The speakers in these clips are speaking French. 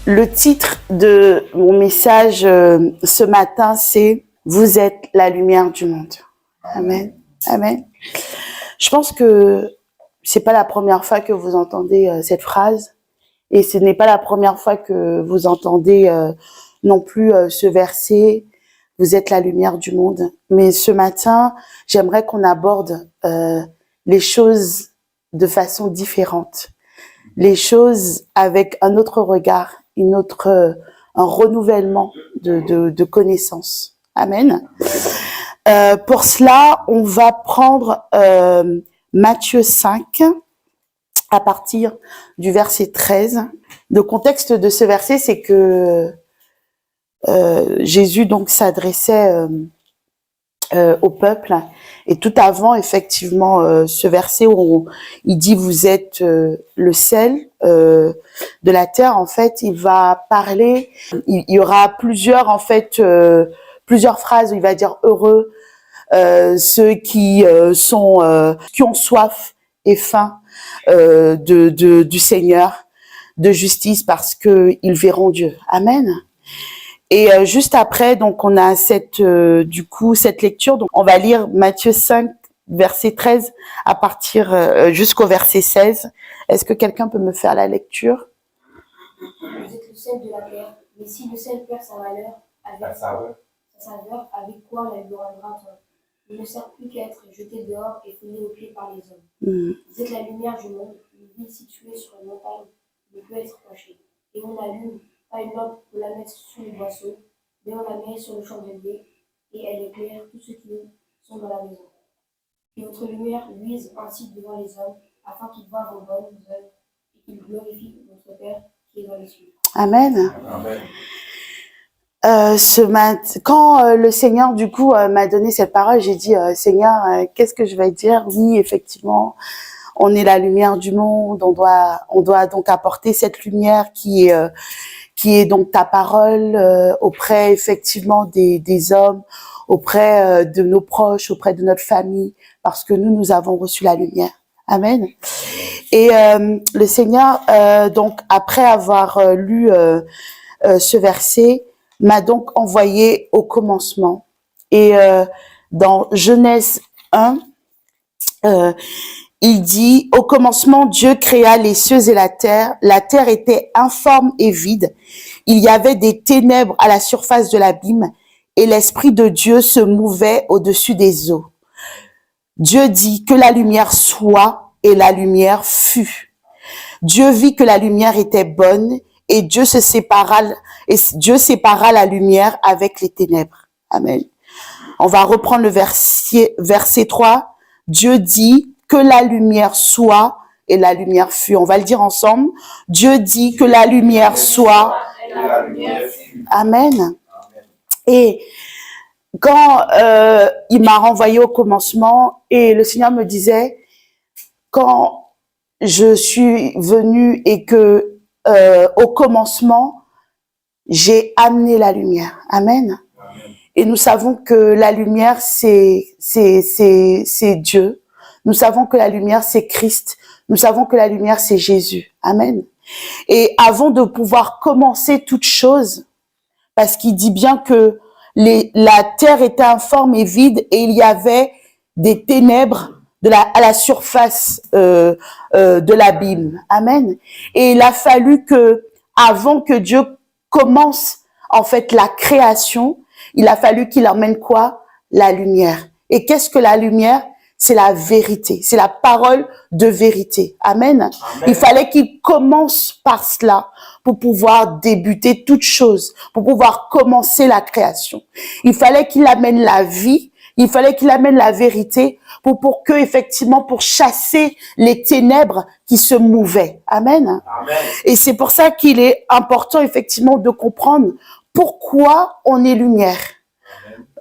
Le titre de mon message ce matin, c'est « Vous êtes la lumière du monde ». Amen. Amen. Je pense que c'est pas la première fois que vous entendez cette phrase et ce n'est pas la première fois que vous entendez non plus ce verset « Vous êtes la lumière du monde ». Mais ce matin, j'aimerais qu'on aborde les choses de façon différente, les choses avec un autre regard, un renouvellement de connaissances. Amen. Pour cela, on va prendre Matthieu 5 à partir du verset 13. Le contexte de ce verset, c'est que Jésus donc s'adressait au peuple, et tout avant effectivement ce verset où il dit vous êtes le sel de la terre, en fait il va parler, il y aura plusieurs plusieurs phrases où il va dire heureux ceux qui ont soif et faim du Seigneur, de justice, parce que ils verront Dieu. Amen. Et juste après, donc on a cette lecture. Donc on va lire Matthieu 5, verset 13 à partir jusqu'au verset 16. Est-ce que quelqu'un peut me faire la lecture? Vous êtes le sel de la terre, mais si le sel perd sa valeur, sa saveur, avec quoi la lui rendra-t-on? Il ne sert plus qu'à être jeté dehors et foulé aux pieds par les hommes. Vous êtes la lumière du monde. Une ville située sur une montagne ne peut être cachée. Et on allume pas une lampe pour la mettre sous le boisseau, mais on la met sur le chandelier, et elle éclaire tous ceux qui sont dans la maison. Et votre lumière luise ainsi devant les hommes, afin qu'ils voient vos bonnes œuvres et qu'ils glorifient votre Père qui est dans les cieux. Amen. Amen. Quand le Seigneur du coup m'a donné cette parole, j'ai dit Seigneur, qu'est-ce que je vais dire? Oui, effectivement, on est la lumière du monde, on doit donc apporter cette lumière qui est donc ta parole auprès effectivement des hommes, auprès de nos proches, auprès de notre famille, parce que nous avons reçu la lumière. Amen. Et le Seigneur, donc après avoir lu ce verset, m'a donc envoyé au commencement. Et dans Genèse 1, il dit, au commencement, Dieu créa les cieux et la terre. La terre était informe et vide. Il y avait des ténèbres à la surface de l'abîme et l'Esprit de Dieu se mouvait au-dessus des eaux. Dieu dit que la lumière soit et la lumière fut. Dieu vit que la lumière était bonne et Dieu sépara la lumière avec les ténèbres. Amen. On va reprendre le verset 3. Dieu dit que la lumière soit et la lumière fut. On va le dire ensemble. Dieu dit que la lumière soit et la lumière fut. Amen. Et quand il m'a renvoyé au commencement et le Seigneur me disait, quand je suis venue et que au commencement, j'ai amené la lumière. Amen. Amen. Et nous savons que la lumière, c'est Dieu. Nous savons que la lumière, c'est Christ. Nous savons que la lumière, c'est Jésus. Amen. Et avant de pouvoir commencer toute chose, parce qu'il dit bien que la terre était informe et vide et il y avait des ténèbres à la surface de l'abîme. Amen. Et il a fallu que, avant que Dieu commence en fait la création, il a fallu qu'il emmène quoi? La lumière. Et qu'est-ce que la lumière? C'est la vérité, c'est la parole de vérité. Amen. Amen. Il fallait qu'il commence par cela pour pouvoir débuter toute chose, pour pouvoir commencer la création. Il fallait qu'il amène la vie, il fallait qu'il amène la vérité pour que effectivement pour chasser les ténèbres qui se mouvaient. Amen. Amen. Et c'est pour ça qu'il est important effectivement de comprendre pourquoi on est lumière.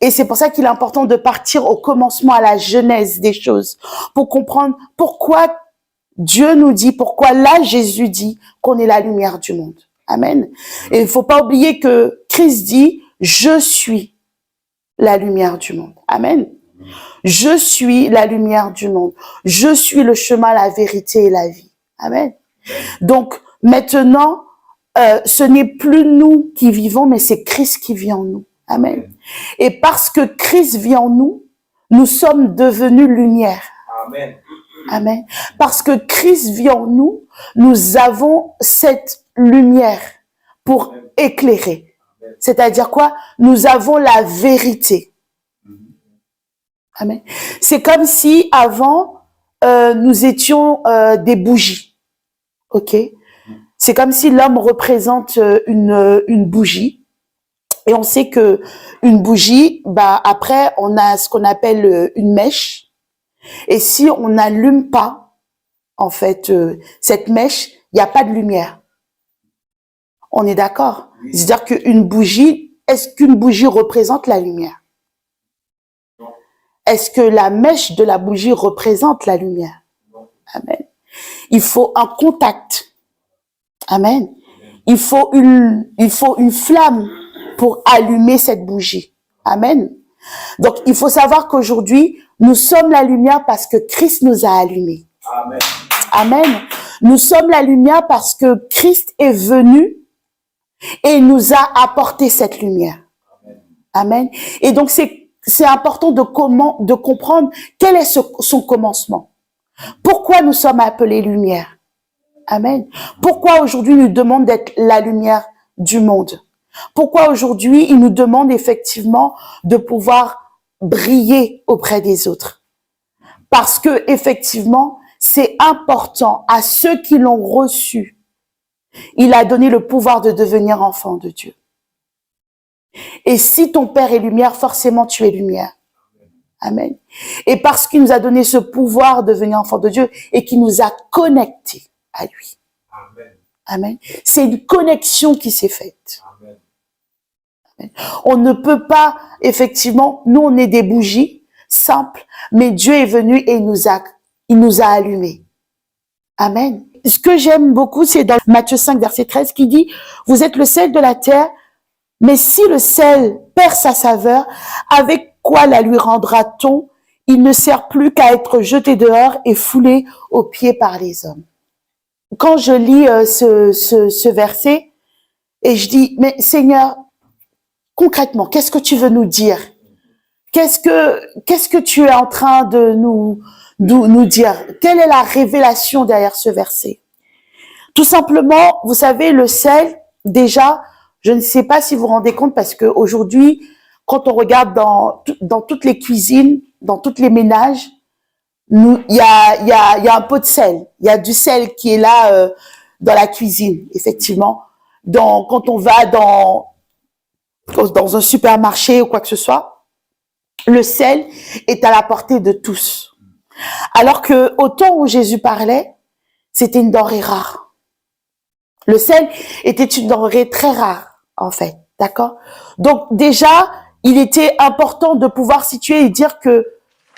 Et c'est pour ça qu'il est important de partir au commencement, à la genèse des choses, pour comprendre pourquoi Dieu nous dit, pourquoi là Jésus dit qu'on est la lumière du monde. Amen. Et il ne faut pas oublier que Christ dit, je suis la lumière du monde. Amen. Je suis la lumière du monde. Je suis le chemin, la vérité et la vie. Amen. Donc maintenant, ce n'est plus nous qui vivons, mais c'est Christ qui vit en nous. Amen. Et parce que Christ vit en nous, nous sommes devenus lumière. Amen. Amen. Parce que Christ vit en nous, nous avons cette lumière pour éclairer. C'est-à-dire quoi? Nous avons la vérité. Amen. C'est comme si avant, nous étions des bougies. Ok? C'est comme si l'homme représente une bougie. Et on sait que une bougie, bah après, on a ce qu'on appelle une mèche. Et si on n'allume pas, en fait, cette mèche, il n'y a pas de lumière. On est d'accord? C'est-à-dire qu'une bougie, est-ce qu'une bougie représente la lumière? Est-ce que la mèche de la bougie représente la lumière? Amen. Il faut un contact. Amen. Il faut une flamme pour allumer cette bougie. Amen. Donc, il faut savoir qu'aujourd'hui, nous sommes la lumière parce que Christ nous a allumés. Amen. Amen. Nous sommes la lumière parce que Christ est venu et nous a apporté cette lumière. Amen. Et donc, c'est important de comprendre quel est son commencement. Pourquoi nous sommes appelés lumière? Amen. Pourquoi aujourd'hui il nous demande d'être la lumière du monde? Pourquoi aujourd'hui il nous demande effectivement de pouvoir briller auprès des autres? Parce que effectivement, c'est important à ceux qui l'ont reçu. Il a donné le pouvoir de devenir enfant de Dieu. Et si ton Père est lumière, forcément tu es lumière. Amen. Et parce qu'il nous a donné ce pouvoir de devenir enfant de Dieu et qu'il nous a connectés à lui. Amen. Amen. C'est une connexion qui s'est faite. Amen. Amen. On ne peut pas, effectivement, nous on est des bougies simples, mais Dieu est venu et il nous a allumés. Amen. Ce que j'aime beaucoup, c'est dans Matthieu 5, verset 13, qui dit, vous êtes le sel de la terre, mais si le sel perd sa saveur, avec quoi la lui rendra-t-on? Il ne sert plus qu'à être jeté dehors et foulé aux pieds par les hommes. Quand je lis ce verset, et je dis, mais Seigneur, concrètement, qu'est-ce que tu veux nous dire? Qu'est-ce que tu es en train de nous dire? Quelle est la révélation derrière ce verset? Tout simplement, vous savez, le sel, déjà, je ne sais pas si vous vous rendez compte, parce que aujourd'hui, quand on regarde dans toutes les cuisines, dans tous les ménages, il y a un pot de sel. Il y a du sel qui est là dans la cuisine, effectivement. Quand on va dans un supermarché ou quoi que ce soit, le sel est à la portée de tous. Alors que au temps où Jésus parlait, c'était une denrée rare. Le sel était une denrée très rare, en fait. D'accord? Donc, déjà, il était important de pouvoir situer et dire que,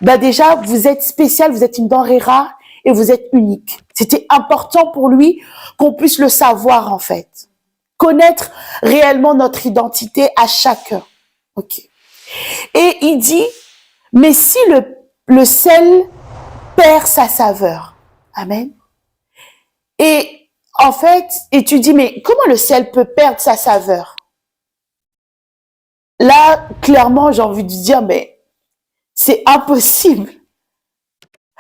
déjà, vous êtes spécial, vous êtes une denrée rare et vous êtes unique. C'était important pour lui qu'on puisse le savoir, en fait. Connaître réellement notre identité à chacun. Ok. Et il dit, mais si le sel perd sa saveur. Amen. Et en fait, et tu dis, mais comment le sel peut perdre sa saveur? Là, clairement, j'ai envie de dire, mais c'est impossible.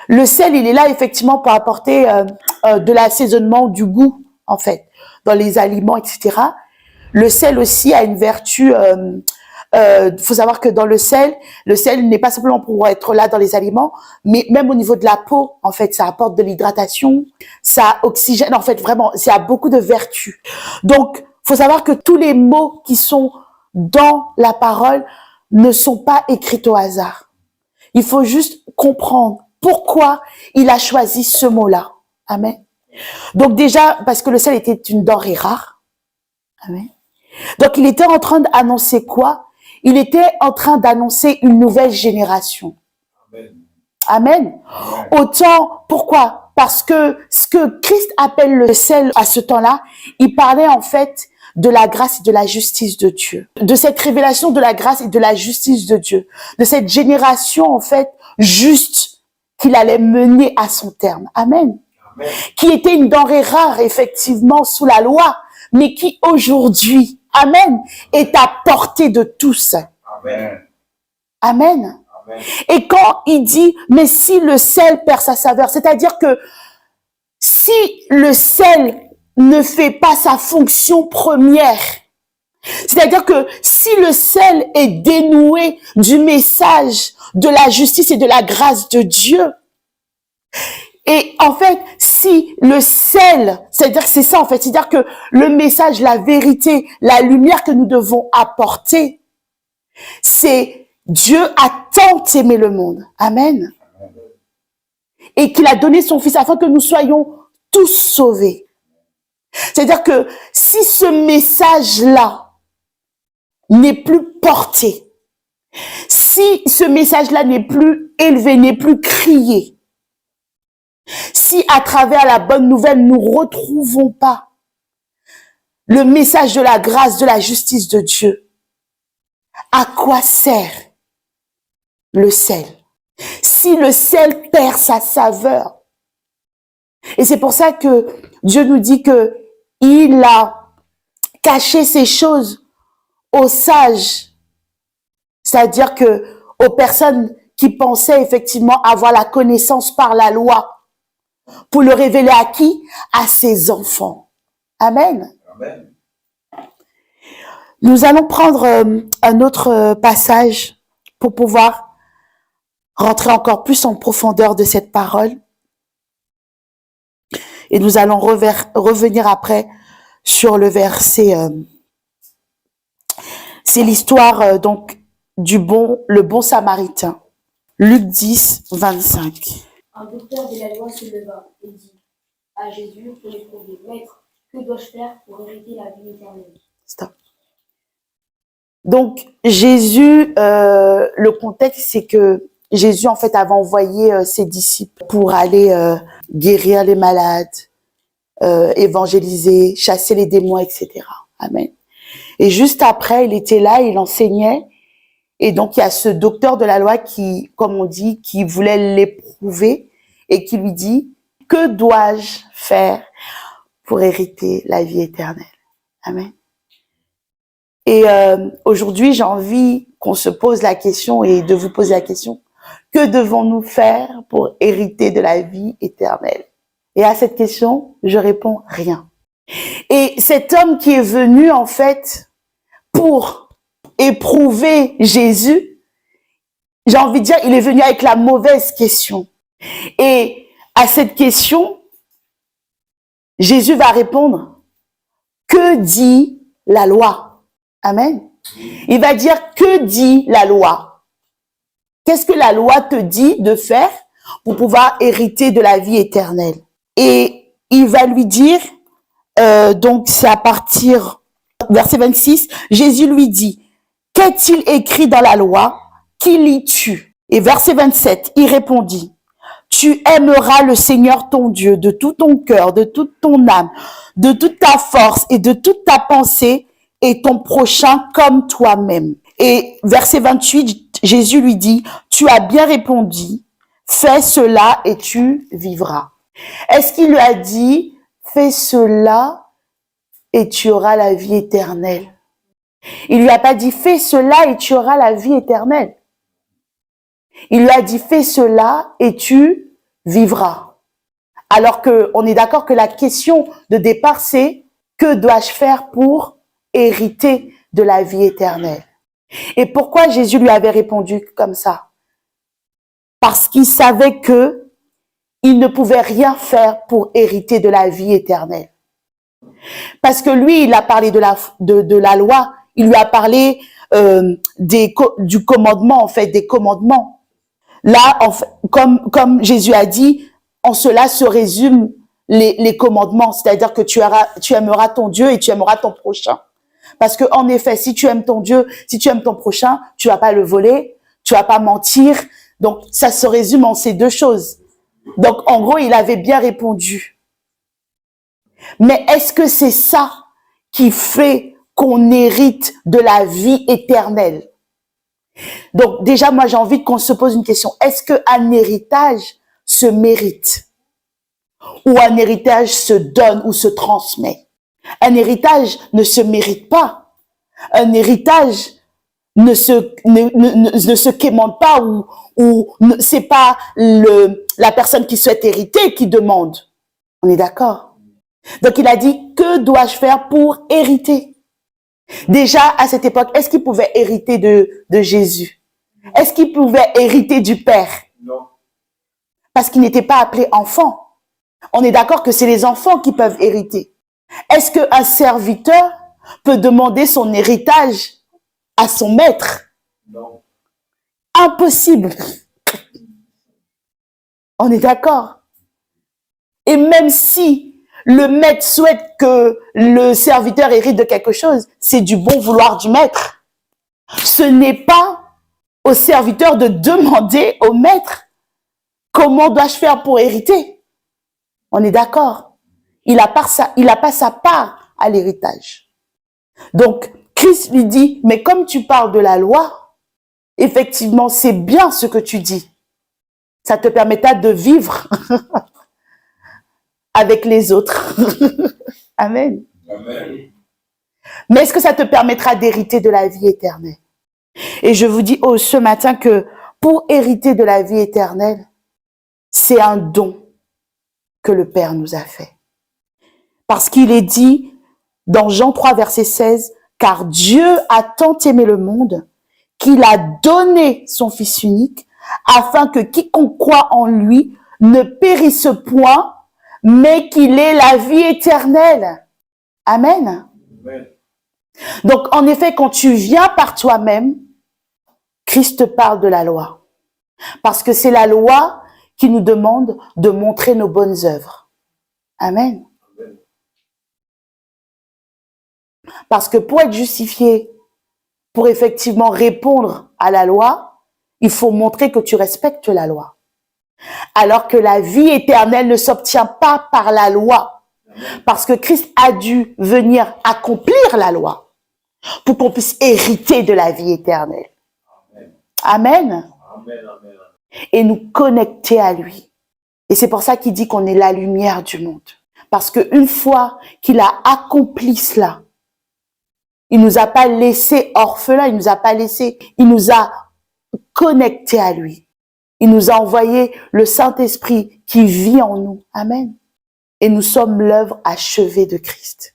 Le sel, il est là effectivement pour apporter de l'assaisonnement, du goût, en fait, dans les aliments, etc. Le sel aussi a une vertu. Faut savoir que dans le sel n'est pas simplement pour être là dans les aliments, mais même au niveau de la peau, en fait, ça apporte de l'hydratation, ça oxygène, en fait, vraiment, ça a beaucoup de vertus. Donc, faut savoir que tous les mots qui sont dans la parole ne sont pas écrits au hasard. Il faut juste comprendre pourquoi il a choisi ce mot-là. Amen. Donc déjà, parce que le sel était une denrée rare. Amen. Donc il était en train d'annoncer quoi? Il était en train d'annoncer une nouvelle génération. Amen. Amen. Autant, pourquoi? Parce que ce que Christ appelle le sel à ce temps-là, il parlait en fait de la grâce et de la justice de Dieu. De cette révélation de la grâce et de la justice de Dieu. De cette génération en fait juste qu'il allait mener à son terme. Amen. Amen. Qui était une denrée rare effectivement sous la loi. mais qui aujourd'hui, amen, est à portée de tous. Amen. Amen. Amen. Et quand il dit, mais si le sel perd sa saveur, c'est-à-dire que si le sel ne fait pas sa fonction première, c'est-à-dire que si le sel est dénoué du message de la justice et de la grâce de Dieu, et en fait, si le sel, c'est-à-dire que c'est ça en fait, c'est-à-dire que le message, la vérité, la lumière que nous devons apporter, c'est Dieu a tant aimé le monde. Amen. Et qu'il a donné son Fils afin que nous soyons tous sauvés. C'est-à-dire que si ce message-là n'est plus porté, si ce message-là n'est plus élevé, n'est plus crié, si à travers la bonne nouvelle, nous ne retrouvons pas le message de la grâce, de la justice de Dieu, à quoi sert le sel? Si le sel perd sa saveur. Et c'est pour ça que Dieu nous dit que il a caché ces choses aux sages. C'est-à-dire que aux personnes qui pensaient effectivement avoir la connaissance par la loi, pour le révéler à qui? À ses enfants. Amen. Amen. Nous allons prendre un autre passage pour pouvoir rentrer encore plus en profondeur de cette parole. Et nous allons revenir après sur le verset. C'est l'histoire donc le bon samaritain. Luc 10, 25. Un docteur de la loi se leva et dit à Jésus pour l'éprouver, Maître, que dois-je faire pour hériter la vie éternelle? Stop. Donc Jésus, le contexte c'est que Jésus en fait avait envoyé ses disciples pour aller guérir les malades, évangéliser, chasser les démons, etc. Amen. Et juste après, il était là, il enseignait. Et donc, il y a ce docteur de la loi qui, comme on dit, qui voulait l'éprouver et qui lui dit, que dois-je faire pour hériter la vie éternelle? Amen. Et aujourd'hui, j'ai envie qu'on se pose la question et de vous poser la question, que devons-nous faire pour hériter de la vie éternelle? Et à cette question, je réponds rien. Et cet homme qui est venu, en fait, pour éprouver Jésus, j'ai envie de dire, il est venu avec la mauvaise question. Et à cette question, Jésus va répondre, que dit la loi? Amen. Il va dire, que dit la loi? Qu'est-ce que la loi te dit de faire pour pouvoir hériter de la vie éternelle? Et il va lui dire, donc c'est à partir verset 26, Jésus lui dit, qu'est-il écrit dans la loi? Qui lis-tu? Et verset 27, il répondit, tu aimeras le Seigneur ton Dieu de tout ton cœur, de toute ton âme, de toute ta force et de toute ta pensée et ton prochain comme toi-même. Et verset 28, Jésus lui dit, tu as bien répondu, fais cela et tu vivras. Est-ce qu'il lui a dit, fais cela et tu auras la vie éternelle? Il lui a pas dit, fais cela et tu auras la vie éternelle. Il lui a dit, fais cela et tu vivras. Alors que on est d'accord que la question de départ, c'est, que dois-je faire pour hériter de la vie éternelle? Et pourquoi Jésus lui avait répondu comme ça? Parce qu'il savait que il ne pouvait rien faire pour hériter de la vie éternelle. Parce que lui, il a parlé de la loi, il lui a parlé du commandement, en fait, des commandements. Là, en fait, comme Jésus a dit, en cela se résument les commandements, c'est-à-dire que tu aimeras ton Dieu et tu aimeras ton prochain. Parce que en effet, si tu aimes ton Dieu, si tu aimes ton prochain, tu vas pas le voler, tu vas pas mentir. Donc, ça se résume en ces deux choses. Donc, en gros, il avait bien répondu. Mais est-ce que c'est ça qui fait qu'on hérite de la vie éternelle? Donc, déjà, moi, j'ai envie qu'on se pose une question. Est-ce qu'un héritage se mérite? Ou un héritage se donne ou se transmet? Un héritage ne se mérite pas. Un héritage ne se quémande pas c'est pas la personne qui souhaite hériter qui demande. On est d'accord? Donc il a dit, que dois-je faire pour hériter? Déjà, à cette époque, est-ce qu'il pouvait hériter de Jésus? Est-ce qu'il pouvait hériter du Père? Non. Parce qu'il n'était pas appelé enfant. On est d'accord que c'est les enfants qui peuvent hériter. Est-ce qu'un serviteur peut demander son héritage à son maître? Non. Impossible. On est d'accord. Et même si le maître souhaite que le serviteur hérite de quelque chose, c'est du bon vouloir du maître. Ce n'est pas au serviteur de demander au maître comment dois-je faire pour hériter. On est d'accord. Il n'a pas sa part à l'héritage. Donc, Christ lui dit, mais comme tu parles de la loi, effectivement, c'est bien ce que tu dis. Ça te permettra de vivre avec les autres. Amen. Amen. Mais est-ce que ça te permettra d'hériter de la vie éternelle? Et je vous dis ce matin que pour hériter de la vie éternelle, c'est un don que le Père nous a fait. Parce qu'il est dit dans Jean 3, verset 16, « Car Dieu a tant aimé le monde qu'il a donné son Fils unique, afin que quiconque croit en lui ne périsse point, mais qu'il ait la vie éternelle. » Amen. Amen. Donc, en effet, quand tu viens par toi-même, Christ te parle de la loi. Parce que c'est la loi qui nous demande de montrer nos bonnes œuvres. Amen. Amen. Parce que pour être justifié, pour effectivement répondre à la loi, il faut montrer que tu respectes la loi. Alors que la vie éternelle ne s'obtient pas par la loi. Parce que Christ a dû venir accomplir la loi pour qu'on puisse hériter de la vie éternelle. Amen. Amen. Amen. Et nous connecter à lui. Et c'est pour ça qu'il dit qu'on est la lumière du monde. Parce qu'une fois qu'il a accompli cela, il nous a pas laissé orphelins, il nous a connectés à lui. Il nous a envoyé le Saint-Esprit qui vit en nous. Amen. Et nous sommes l'œuvre achevée de Christ.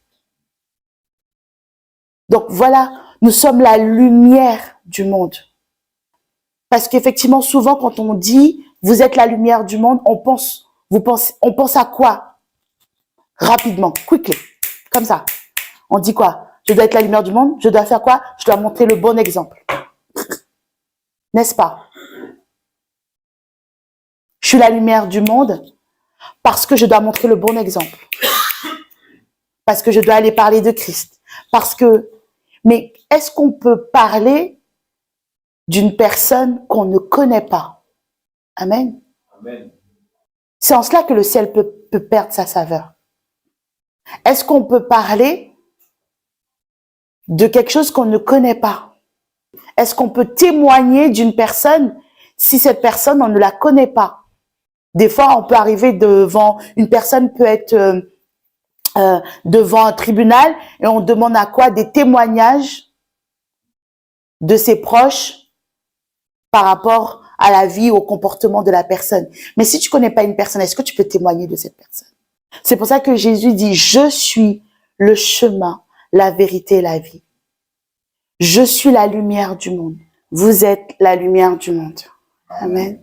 Donc voilà, nous sommes la lumière du monde. Parce qu'effectivement, souvent, quand on dit « vous êtes la lumière du monde », on pense à quoi? Rapidement, quickly, comme ça. On dit quoi? Je dois être la lumière du monde, je dois faire quoi? Je dois montrer le bon exemple. N'est-ce pas? Je suis la lumière du monde parce que je dois montrer le bon exemple. Parce que je dois aller parler de Christ. Mais est-ce qu'on peut parler d'une personne qu'on ne connaît pas? Amen. Amen. C'est en cela que le ciel peut perdre sa saveur. Est-ce qu'on peut parler de quelque chose qu'on ne connaît pas? Est-ce qu'on peut témoigner d'une personne si cette personne, on ne la connaît pas? Des fois, on peut arriver devant, une personne peut être devant un tribunal et on demande à quoi? Des témoignages de ses proches par rapport à la vie, au comportement de la personne. Mais si tu connais pas une personne, est-ce que tu peux témoigner de cette personne? C'est pour ça que Jésus dit, je suis le chemin, la vérité et la vie. Je suis la lumière du monde. Vous êtes la lumière du monde. Amen.